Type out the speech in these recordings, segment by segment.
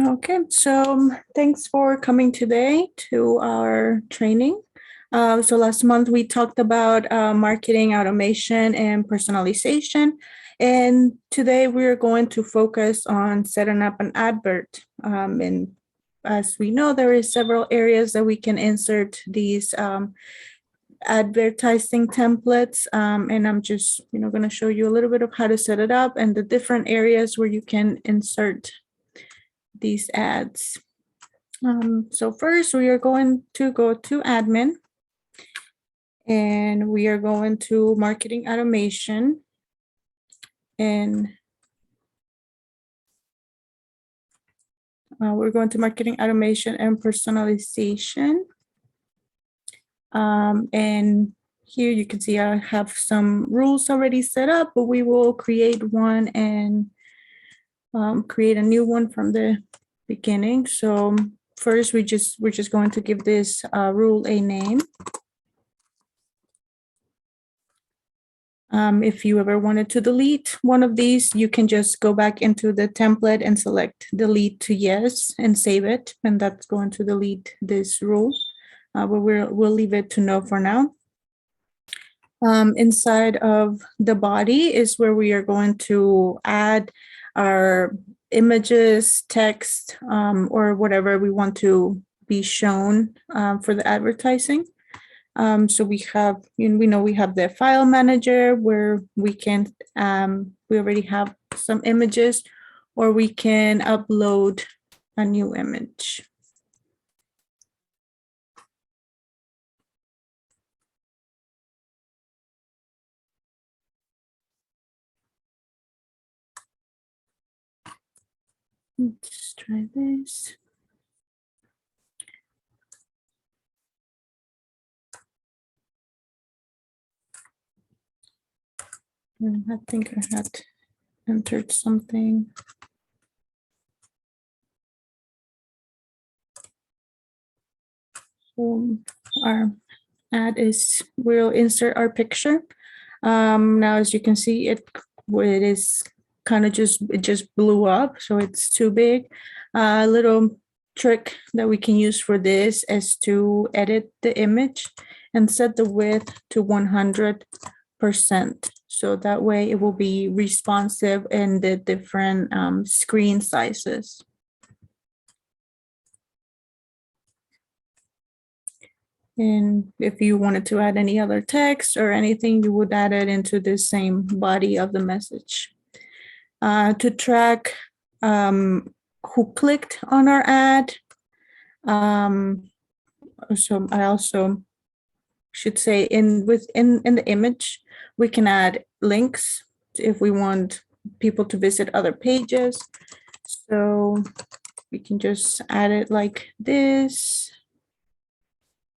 Okay, so thanks for coming today to our training. So last month we talked about marketing automation and personalization. And today we're going to focus on setting up an advert. And as we know, there is several areas that we can insert these advertising templates. And I'm just, going to show you a little bit of how to set it up and the different areas where you can insert these ads. So first we are going to go to admin and we are going to marketing automation, and we're going to marketing automation and personalization. And here you can see I have some rules already set up, but we will create one and create a new one from the beginning. So first we're just going to give this rule a name. If you ever wanted to delete one of these, you can just go back into the template and select delete to yes and save it, and that's going to delete this rule. But we'll leave it to no for now. Inside of the body is where we are going to add our images, text, or whatever we want to be shown for the advertising. So we have, we know we have the file manager where we can, we already have some images, or we can upload a new image. Let's try this. I think I had entered something. So our ad is, we'll insert our picture. Now, as you can see, it is kind of it just blew up, so it's too big. A little trick that we can use for this is to edit the image and set the width to 100%. So that way it will be responsive in the different screen sizes. And if you wanted to add any other text or anything, you would add it into the same body of the message. To track who clicked on our ad. So I also should say in the image, we can add links if we want people to visit other pages. So we can just add it like this.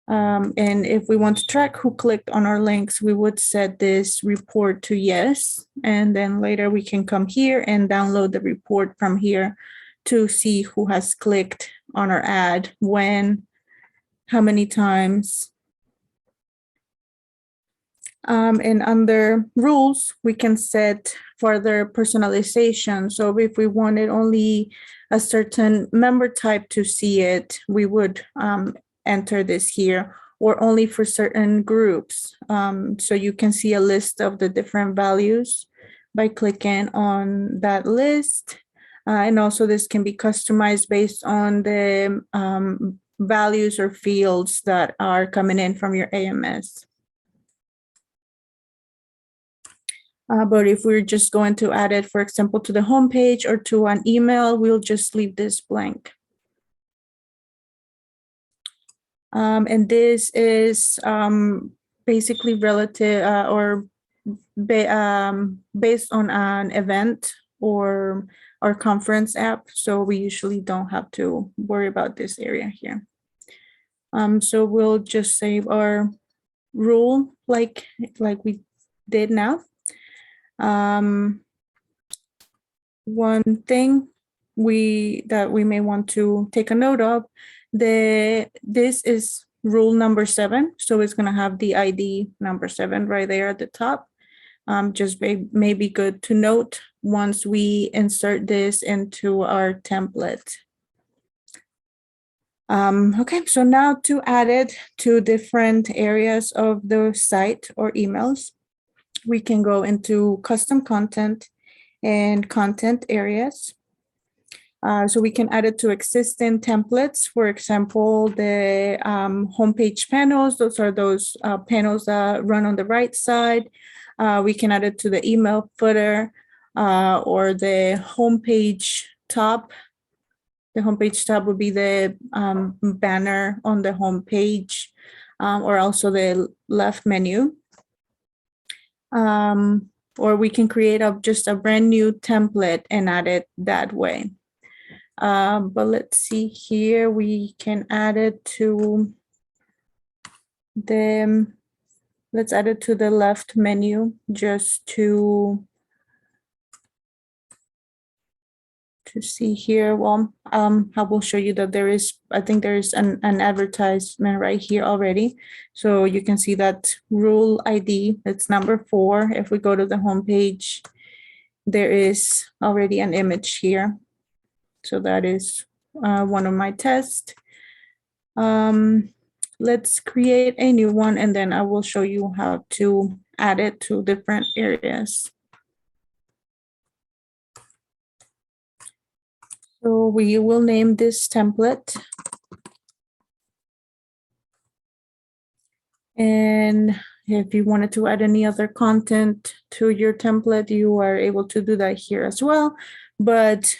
And if we want to track who clicked on our links, we would set this report to yes. And then later we can come here and download the report from here to see who has clicked on our ad, when, how many times. And under rules, we can set further personalization. So if we wanted only a certain member type to see it, we would enter this here, or only for certain groups. So you can see a list of the different values by clicking on that list. And also this can be customized based on the values or fields that are coming in from your AMS. But if we're just going to add it, for example, to the homepage or to an email, we'll just leave this blank. And this is basically relative or based on an event or our conference app. So we usually don't have to worry about this area here. So we'll just save our rule like we did now. One thing that we may want to take a note of, this is rule number 7, so it's going to have the ID number 7 right there at the top. Just may be good to note once we insert this into our template. Okay, so now to add it to different areas of the site or emails, we can go into custom content and content areas. So we can add it to existing templates. For example, the homepage panels, those are those panels that run on the right side. We can add it to the email footer or the homepage top. The homepage tab would be the banner on the homepage or also the left menu. Or we can create just a brand new template and add it that way. But let's see here, we can add it to let's add it to the left menu just to see here. Well, I will show you that I think there is an advertisement right here already. So you can see that rule ID, it's number 4. If we go to the home page, there is already an image here. So that is one of my tests. Let's create a new one and then I will show you how to add it to different areas. So we will name this template. And if you wanted to add any other content to your template, you are able to do that here as well. But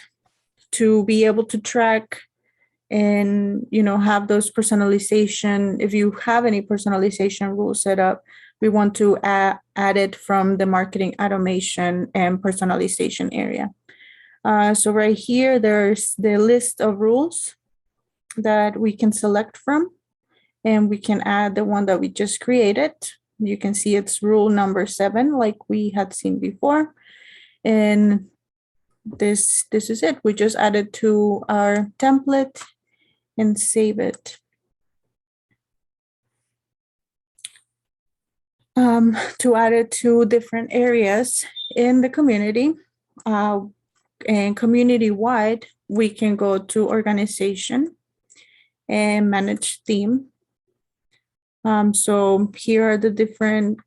to be able to track and have those personalization, if you have any personalization rules set up, we want to add it from the marketing automation and personalization area. So right here, there's the list of rules that we can select from, and we can add the one that we just created. You can see it's rule number 7, like we had seen before. And this is it. We just add it to our template and save it. To add it to different areas in the community, and community-wide, we can go to organization and manage theme. So here are the different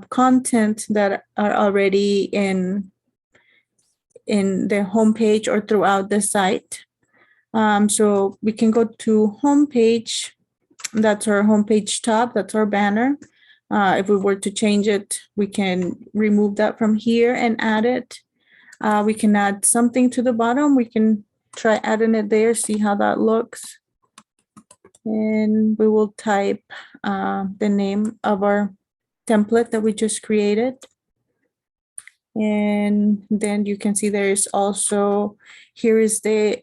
content that are already in the homepage or throughout the site. So we can go to homepage. That's our homepage tab. That's our banner. If we were to change it, we can remove that from here and add it. We can add something to the bottom. We can try adding it there, see how that looks. And we will type the name of our template that we just created. And then you can see there is also, here is the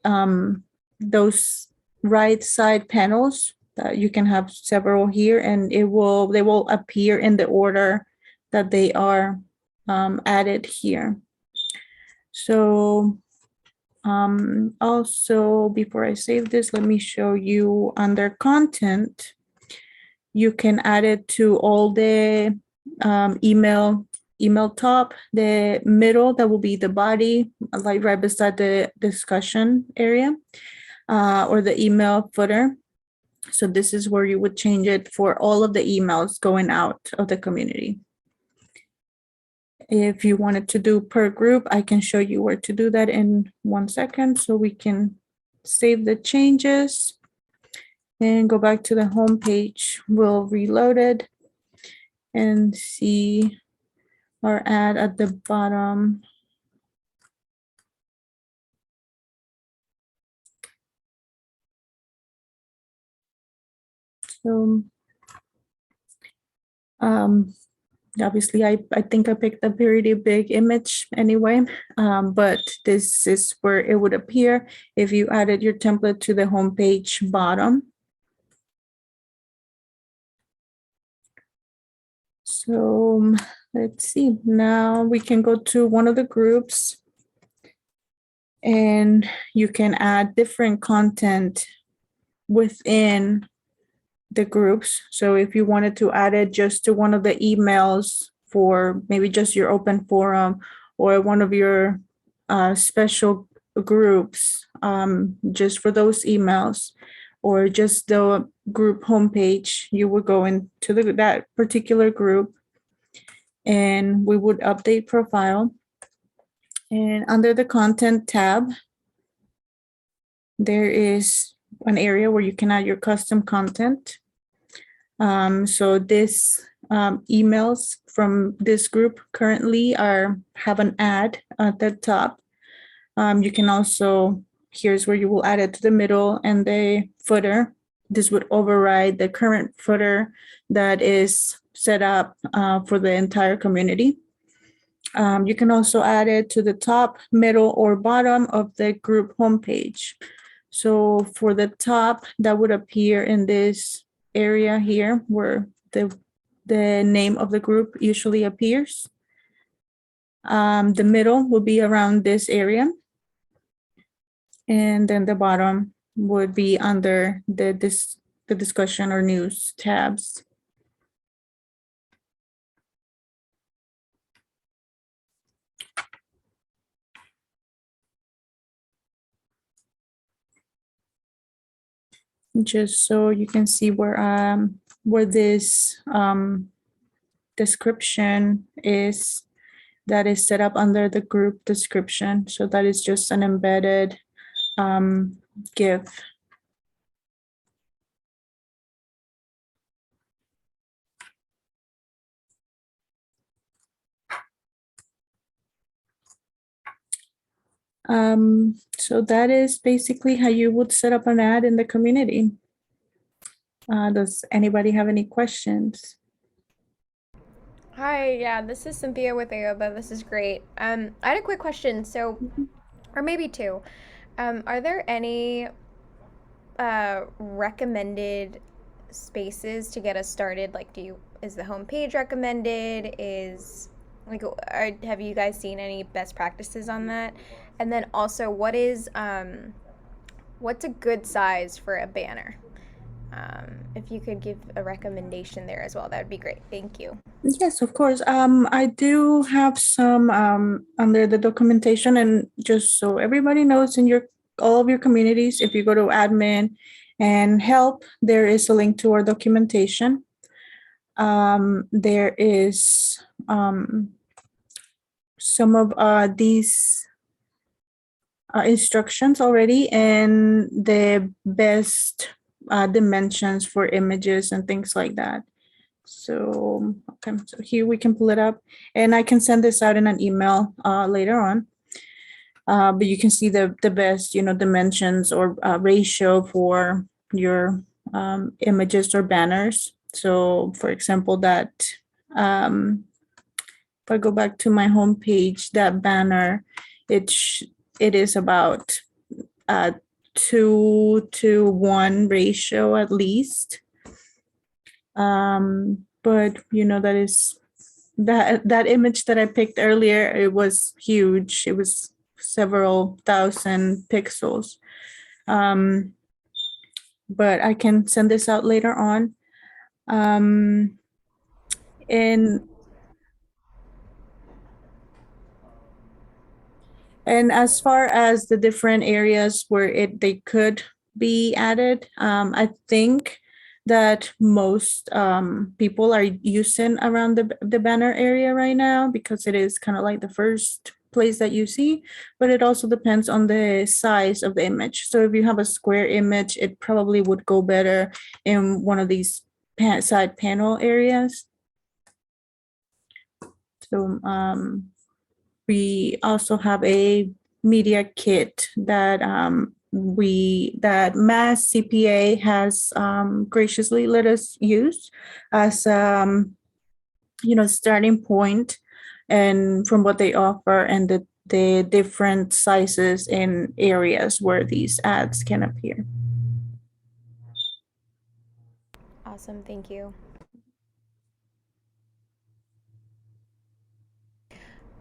those right side panels that you can have several here, and they will appear in the order that they are added here. So also, before I save this, let me show you under content, you can add it to all the email top, the middle, that will be the body, like right beside the discussion area, or the email footer. So this is where you would change it for all of the emails going out of the community. If you wanted to do per group, I can show you where to do that in 1 second. So we can save the changes and go back to the home page. We'll reload it and see our ad at the bottom. So obviously I think I picked a pretty big image anyway, but this is where it would appear if you added your template to the homepage bottom. So let's see, now we can go to one of the groups and you can add different content within the groups. So if you wanted to add it just to one of the emails for maybe just your open forum or one of your special groups, just for those emails, or just the group homepage, you would go into that particular group and we would update profile. And under the content tab, there is an area where you can add your custom content. So this emails from this group currently have an ad at the top. You can also, here's where you will add it to the middle and the footer. This would override the current footer that is set up for the entire community. You can also add it to the top, middle, or bottom of the group homepage. So for the top, that would appear in this area here where the name of the group usually appears. The middle will be around this area. And then the bottom would be under the discussion or news tabs. Just so you can see where this description is, that is set up under the group description. So that is just an embedded GIF. So that is basically how you would set up an ad in the community. Does anybody have any questions? Hi, yeah, this is Cynthia with Aoba. This is great. I had a quick question. So, or maybe two. Are there any recommended spaces to get us started? Like, is the homepage recommended? Have you guys seen any best practices on that? And then also, what's a good size for a banner? If you could give a recommendation there as well, that would be great. Thank you. Yes, of course. I do have some under the documentation, and just so everybody knows, in all of your communities, if you go to admin and help, there is a link to our documentation. There is some of these instructions already, and the best dimensions for images and things like that. So, okay, so here we can pull it up, and I can send this out in an email later on. But you can see the best, dimensions or ratio for your images or banners. So, for example, that if I go back to my homepage, that banner, it is about 2-to-1 ratio at least. But that image that I picked earlier, it was huge. It was several thousand pixels. But I can send this out later on. And as far as the different areas where they could be added, I think that most people are using around the banner area right now, because it is kind of like the first place that you see, but it also depends on the size of the image. So if you have a square image, it probably would go better in one of these side panel areas. So we also have a media kit that Mass CPA has graciously let us use as starting point, and from what they offer, and the different sizes and areas where these ads can appear. Awesome, thank you.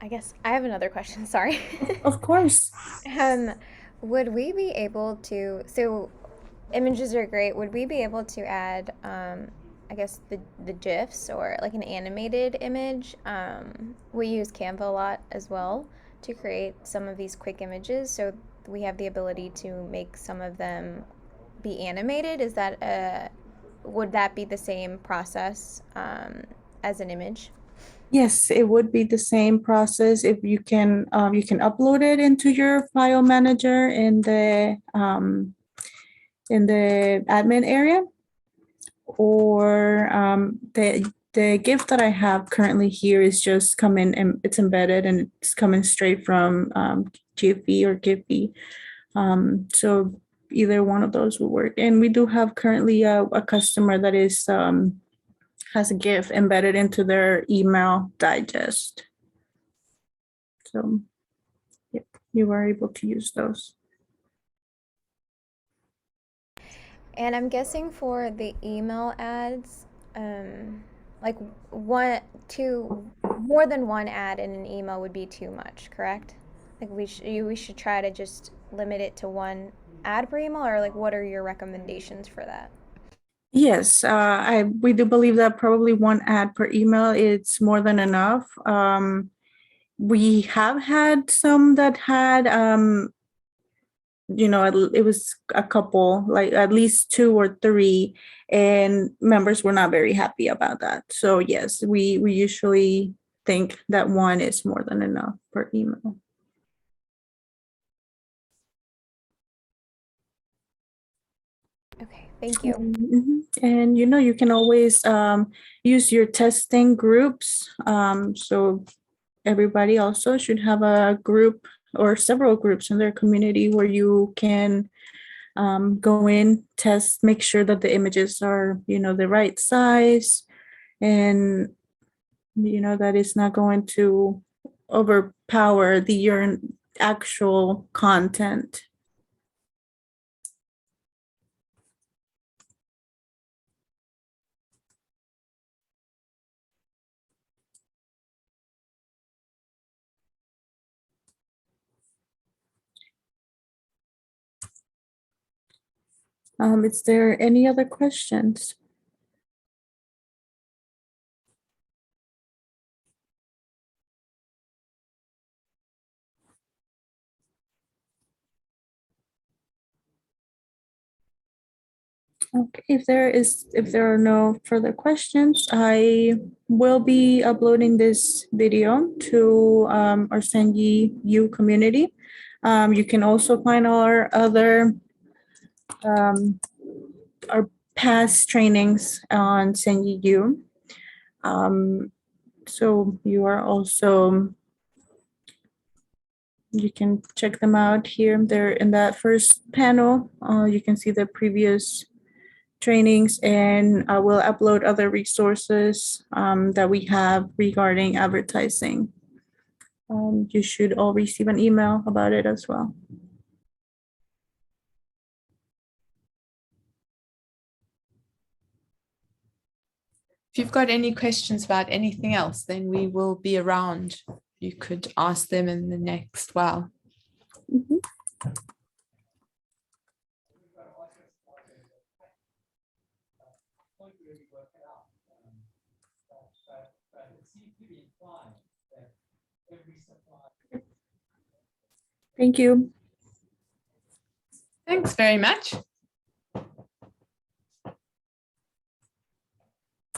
I guess I have another question. Sorry. Of course. um, would we be able to? So, images are great. Would we be able to add, I guess the gifs or like an animated image? We use Canva a lot as well to create some of these quick images. So we have the ability to make some of them be animated? Is that would that be the same process as an image? Yes, it would be the same process. If you can upload it into your file manager in the admin area, or the GIF that I have currently here is just coming and it's embedded and it's coming straight from Giphy or Giphy. So either one of those will work. And we do have currently a customer that is has a GIF embedded into their email digest. So yep, you are able to use those. And I'm guessing for the email ads, like one, two, more than one ad in an email would be too much, correct? Like we should try to just limit it to one ad per email, or like what are your recommendations for that? Yes, we do believe that probably one ad per email it's more than enough. We have had some that had it was a couple, like at least two or three, and members were not very happy about that. So yes, we usually think that one is more than enough per email. Okay, thank you. And you can always use your testing groups. So everybody also should have a group or several groups in their community where you can go in, test, make sure that the images are, the right size, and that it's not going to overpower your actual content. Is there any other questions? Okay, if there are no further questions, I will be uploading this video to our Senji U community. You can also find our other um, our past trainings on Senji U. So you can check them out here. They're in that first panel. You can see the previous trainings, and I will upload other resources that we have regarding advertising. You should all receive an email about it as well. If you've got any questions about anything else, then we will be around. You could ask them in the next while. Mhm. Thank you. Thanks very much.